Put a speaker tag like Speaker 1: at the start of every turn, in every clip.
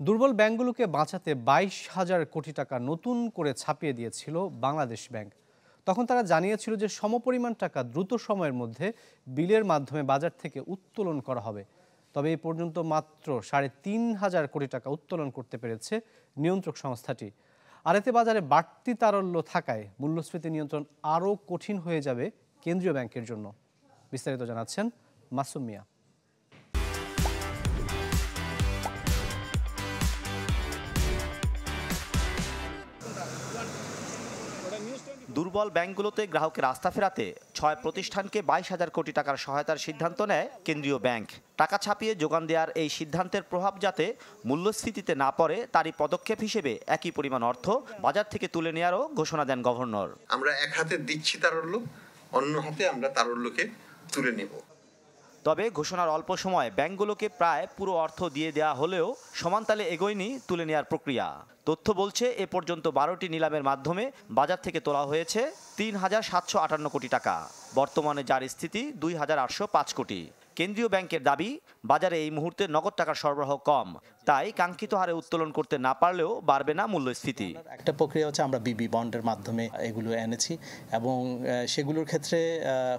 Speaker 1: দুর্বল ব্যাংকগুলোকে বাঁচাতে 22,000 কোটি টাকা নতুন করে ছাপিয়ে দিয়েছিল বাংলাদেশ ব্যাংক। তখন তারা জানিয়েছিল যে সমপরিমাণ টাকা দ্রুত সময়ের মধ্যে বিলের মাধ্যমে বাজার থেকে উত্তোলন করা হবে। তবে এই পর্যন্ত মাত্র 3,500 কোটি টাকা উত্তোলন করতে পেরেছে নিয়ন্ত্রক সংস্থাটি। আর এতে বাজারে বাড়তি তারল্য থাকায় মূল্যস্ফীতি নিয়ন্ত্রণ আরও কঠিন হয়ে যাবে কেন্দ্রীয় ব্যাংকের জন্য। বিস্তারিত জানাচ্ছেন মাসুম মিয়া।
Speaker 2: দুর্বল ব্যাংকগুলোতে গ্রাহকের আস্থা ফেরাতে 6 প্রতিষ্ঠানকে 22,000 কোটি টাকার সহায়তার সিদ্ধান্ত নেয় কেন্দ্রীয় ব্যাংক। টাকা ছাপিয়ে যোগান দেওয়ার এই সিদ্ধান্তের প্রভাব যাতে মূল্যস্ফীতিতে না পড়ে তারই পদক্ষেপ হিসেবে একই পরিমাণ অর্থ বাজার থেকে তুলে নেওয়ারও ঘোষণা দেন গভর্নর।
Speaker 3: আমরা এক হাতে দিচ্ছি তারল্য, অন্য হাতে আমরা তারল্যকে তুলে নেব।
Speaker 2: তবে ঘোষণার অল্প সময় ব্যাংকগুলোকে প্রায় পুরো অর্থ দিয়ে দেওয়া হলেও সমানতালে এগোয়নি তুলে নেওয়ার প্রক্রিয়া। তথ্য বলছে এ পর্যন্ত 12টি নিলামের মাধ্যমে বাজার থেকে তোলা হয়েছে 3,758 কোটি টাকা। বর্তমানে যার স্থিতি 2,805 কোটি। কেন্দ্রীয় ব্যাংকের দাবি, বাজারে এই মুহূর্তে নগদ টাকার সরবরাহ কম, তাই কাঙ্ক্ষিত হারে উত্তোলন করতে না পারলেও বাড়বে না মূল্যস্ফীতি।
Speaker 4: একটা প্রক্রিয়া হচ্ছে আমরা বিবি বন্ডের মাধ্যমে এগুলো এনেছি এবং সেগুলোর ক্ষেত্রে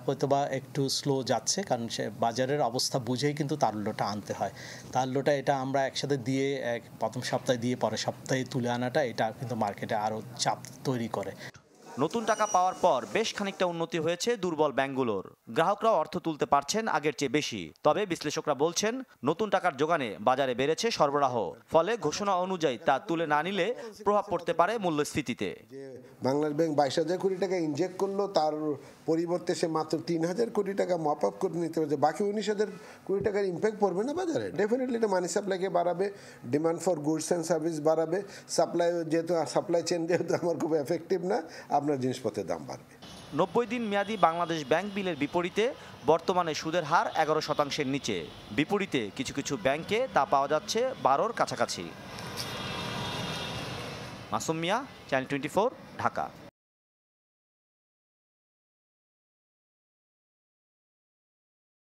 Speaker 4: হয়তোবা একটু স্লো যাচ্ছে, কারণ সে বাজারের অবস্থা বুঝেই কিন্তু তারল্যটা আনতে হয়। তারল্যটা এটা আমরা একসাথে দিয়ে প্রথম সপ্তাহে দিয়ে পরের সপ্তাহে তুলে আনাটা এটা কিন্তু মার্কেটে আরও চাপ তৈরি করে।
Speaker 2: নতুন টাকা পাওয়ার পর বেশ খানিকটা উন্নতি হয়েছে দুর্বল ব্যাংকগুলোর। গ্রাহকরাও অর্থ তুলতে পারছেন আগের চেয়ে বেশি। তবে বিশ্লেষকরা বলছেন নতুন টাকার যোগানে বাজারে বেড়েছে সরবরাহ, ফলে ঘোষণা অনুযায়ী তা তুলে না নিলে প্রভাব পড়তে পারে মূল্যস্ফীতিতে।
Speaker 5: বাংলাদেশ ব্যাংক 22,000 কোটি টাকা ইনজেক্ট করলো, তার পরিবর্তে সে মাত্র 3,000 কোটি টাকা মপ আপ করে নিতে পারছে। বাকি 19,000 কোটি টাকার ইম্প্যাক্ট পড়বে না বাজারে। ডেফিনেটলি এটা মানি সাপ্লাইকে বাড়াবে, demand for goods and service বাড়াবে। সাপ্লাই যেহেতু সাপ্লাই চেন যেহেতু আমার খুব এফেক্টিভ না, আপনার জিনিসপত্রের দাম বাড়বে।
Speaker 2: 90 দিন মেয়াদি বাংলাদেশ ব্যাংক বিলের বিপরীতে বর্তমানে সুদের হার 11%-এর নিচে। বিপরীতে কিছু কিছু ব্যাংকে তা পাওয়া যাচ্ছে 12-র কাছাকাছি। মাসুম মিয়া, চ্যানেল 24, ঢাকা।